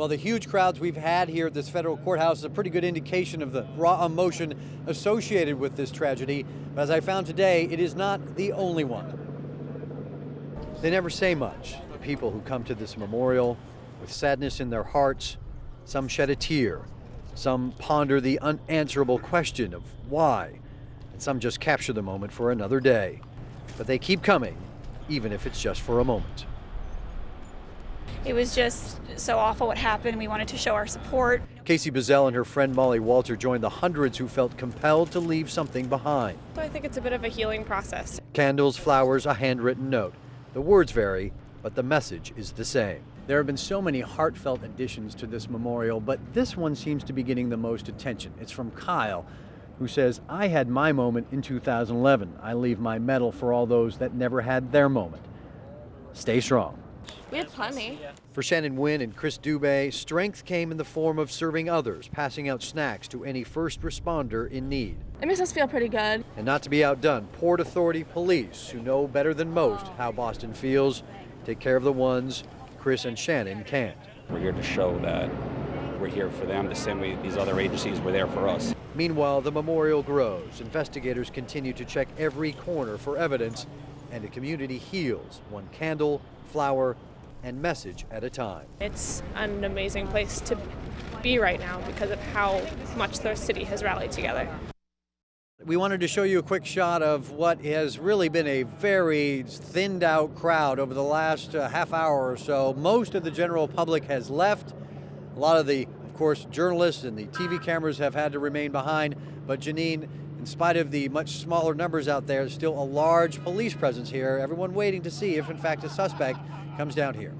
Well, the huge crowds we've had here at this federal courthouse is a pretty good indication of the raw emotion associated with this tragedy. But as I found today, it is not the only one. They never say much. The people who come to this memorial with sadness in their hearts, some shed a tear, some ponder the unanswerable question of why, and some just capture the moment for another day. But they keep coming, even if it's just for a moment. It was just so awful what happened. We wanted to show our support. Casey Bazell and her friend Molly Walter joined the hundreds who felt compelled to leave something behind. I think it's a bit of a healing process. Candles, flowers, a handwritten note. The words vary, but the message is the same. There have been so many heartfelt additions to this memorial, but this one seems to be getting the most attention. It's from Kyle, who says, "I had my moment in 2011. I leave my medal for all those that never had their moment. Stay strong." We had plenty. For Shannon Wynn and Chris Dubé, strength came in the form of serving others, passing out snacks to any first responder in need. It makes us feel pretty good. And not to be outdone, Port Authority police, who know better than most how Boston feels, take care of the ones Chris and Shannon can't. We're here to show that we're here for them the same way these other agencies were there for us. Meanwhile, the memorial grows. Investigators continue to check every corner for evidence, and the community heals, one candle, flower, and message at a time. It's an amazing place to be right now because of how much the city has rallied together. We wanted to show you a quick shot of what has really been a very thinned out crowd over the last half hour or so. Most of the general public has left. A lot of the, of course, journalists and the TV cameras have had to remain behind. But Janine, in spite of the much smaller numbers out there, there's still a large police presence here. Everyone waiting to see if, in fact, a suspect comes down here.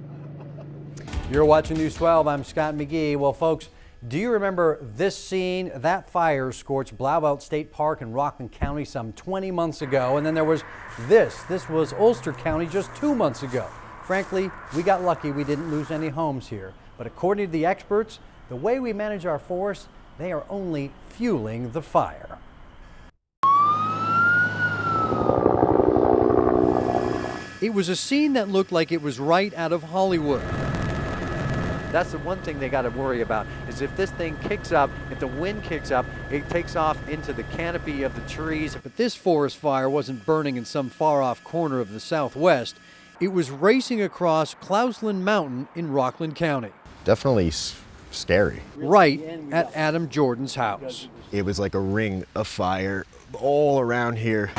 You're watching News 12. I'm Scott McGee. Well, folks, do you remember this scene? That fire scorched Blauvelt State Park in Rockland County some 20 months ago. And then there was this. This was Ulster County just 2 months ago. Frankly, we got lucky we didn't lose any homes here. But according to the experts, the way we manage our forests, they are only fueling the fire. It was a scene that looked like it was right out of Hollywood. That's the one thing they got to worry about, is if this thing kicks up, if the wind kicks up, it takes off into the canopy of the trees. But this forest fire wasn't burning in some far-off corner of the Southwest. It was racing across Clousland Mountain in Rockland County. Definitely scary. Right at Adam Jordan's house. It was like a ring of fire all around here.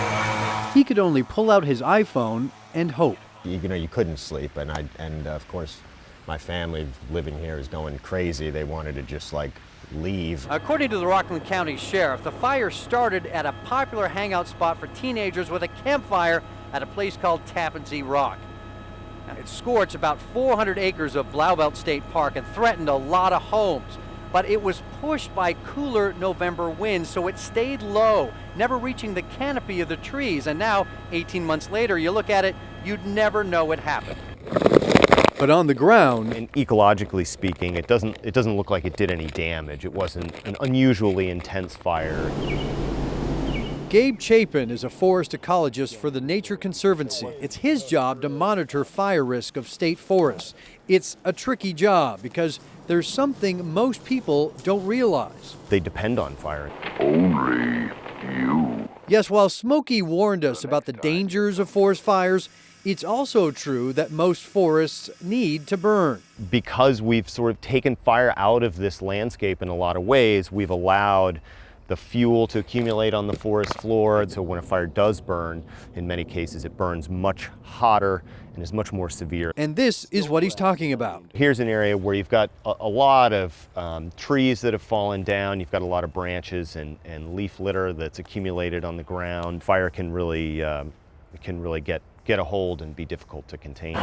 He could only pull out his iPhone and hope. You know, you couldn't sleep, and of course, my family living here is going crazy. They wanted to just like leave. According to the Rockland County Sheriff, the fire started at a popular hangout spot for teenagers with a campfire at a place called Tappan Zee Rock. Now, it scorched about 400 acres of Blauvelt State Park and threatened a lot of homes. But it was pushed by cooler November winds, so it stayed low, never reaching the canopy of the trees. And now, 18 months later, you look at it, you'd never know it happened. But on the ground, and ecologically speaking, it doesn't look like it did any damage. It wasn't an unusually intense fire. Gabe Chapin is a forest ecologist for the Nature Conservancy. It's his job to monitor fire risk of state forests. It's a tricky job because there's something most people don't realize. They depend on fire. Only you. Yes, while Smokey warned us about the dangers of forest fires, it's also true that most forests need to burn. Because we've sort of taken fire out of this landscape in a lot of ways, we've allowed the fuel to accumulate on the forest floor. So when a fire does burn, in many cases it burns much hotter and is much more severe. And this is what he's talking about. Here's an area where you've got a lot of trees that have fallen down. You've got a lot of branches and leaf litter that's accumulated on the ground. Fire can really get a hold and be difficult to contain.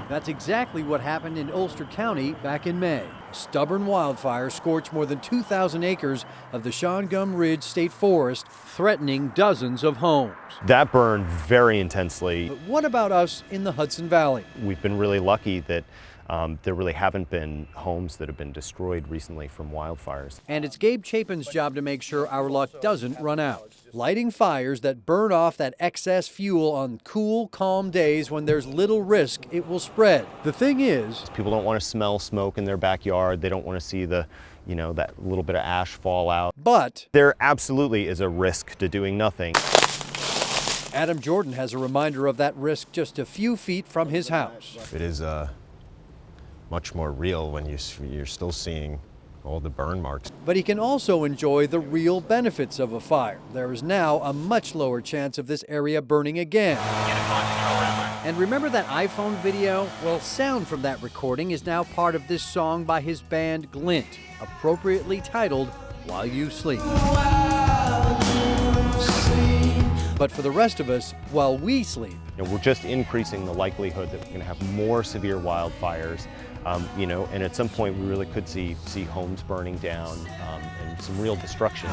That's exactly what happened in Ulster County back in May. A stubborn wildfire scorched more than 2,000 acres of the Shawangum Ridge State Forest, threatening dozens of homes. That burned very intensely. But what about us in the Hudson Valley? We've been really lucky that There really haven't been homes that have been destroyed recently from wildfires. And it's Gabe Chapin's job to make sure our luck doesn't run out. Lighting fires that burn off that excess fuel on cool, calm days when there's little risk it will spread. The thing is, people don't want to smell smoke in their backyard. They don't want to see the, that little bit of ash fall out. But there absolutely is a risk to doing nothing. Adam Jordan has a reminder of that risk just a few feet from his house. It is much more real when you're still seeing all the burn marks. But he can also enjoy the real benefits of a fire. There is now a much lower chance of this area burning again. And remember that iPhone video? Well, sound from that recording is now part of this song by his band Glint, appropriately titled While You Sleep. But for the rest of us, while we sleep, we're just increasing the likelihood that we're going to have more severe wildfires, and at some point we really could see homes burning down and some real destruction.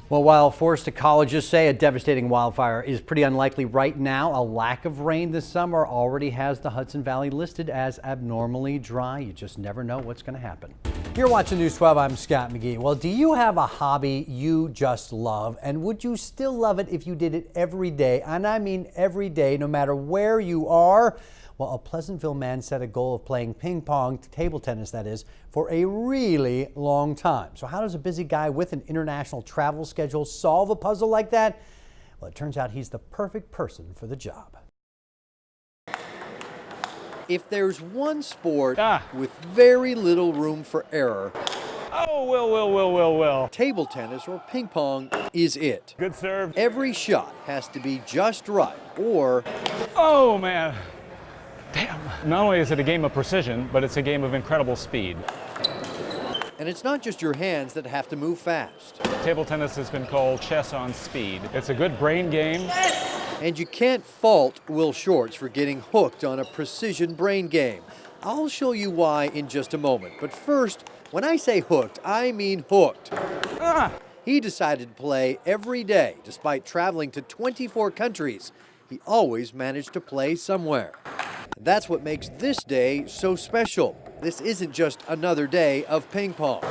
Well, while forest ecologists say a devastating wildfire is pretty unlikely right now, a lack of rain this summer already has the Hudson Valley listed as abnormally dry. You just never know what's going to happen. You're watching News 12. I'm Scott McGee. Well, do you have a hobby you just love? And would you still love it if you did it every day? And I mean every day, no matter where you are. Well, a Pleasantville man set a goal of playing ping pong, table tennis that is, for a really long time. So how does a busy guy with an international travel schedule solve a puzzle like that? Well, it turns out he's the perfect person for the job. If there's one sport with very little room for error, table tennis or ping pong is it. Good serve. Every shot has to be just right, or... Oh, man. Damn. Not only is it a game of precision, but it's a game of incredible speed. And it's not just your hands that have to move fast. Table tennis has been called chess on speed. It's a good brain game. Yes! And you can't fault Will Shorts for getting hooked on a precision brain game. I'll show you why in just a moment. But first, when I say hooked, I mean hooked. He decided to play every day. Despite traveling to 24 countries, he always managed to play somewhere. That's what makes this day so special. This isn't just another day of ping pong.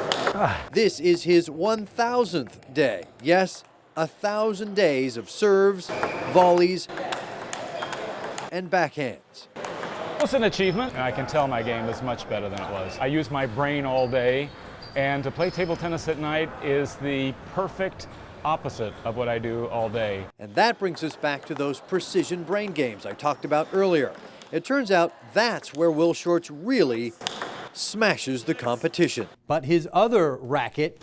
This is his 1,000th day. Yes, 1,000 days of serves, volleys, and backhands. It's an achievement, and I can tell my game is much better than it was. I use my brain all day, and to play table tennis at night is the perfect opposite of what I do all day. And that brings us back to those precision brain games I talked about earlier. It turns out that's where Will Shorts really smashes the competition. But his other racket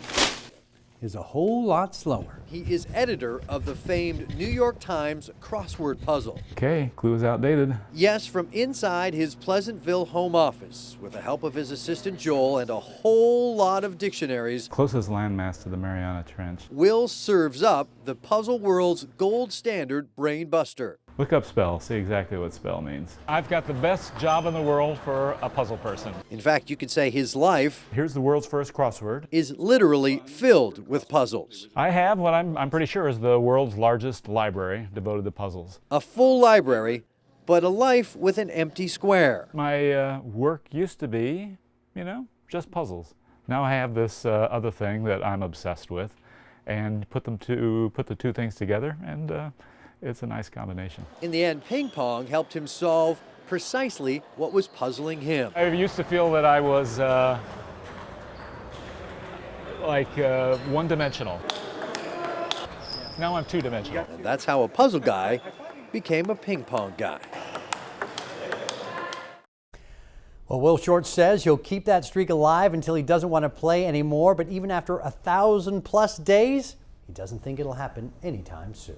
is a whole lot slower. He is editor of the famed New York Times crossword puzzle. Okay, clue is outdated. Yes, from inside his Pleasantville home office, with the help of his assistant Joel and a whole lot of dictionaries. Closest landmass to the Mariana Trench. Will serves up the puzzle world's gold standard brain buster. Look up spell, see exactly what spell means. I've got the best job in the world for a puzzle person. In fact, you could say his life Here's the world's first crossword. Is literally filled with puzzles. I have what I'm pretty sure is the world's largest library devoted to puzzles. A full library, but a life with an empty square. My work used to be, just puzzles. Now I have this other thing that I'm obsessed with, and put the two things together, and it's a nice combination. In the end, ping pong helped him solve precisely what was puzzling him. I used to feel that I was one-dimensional. Now I'm two-dimensional. And that's how a puzzle guy became a ping pong guy. Well, Will Shorts says he'll keep that streak alive until he doesn't want to play anymore, but even after 1,000+ days, he doesn't think it'll happen anytime soon.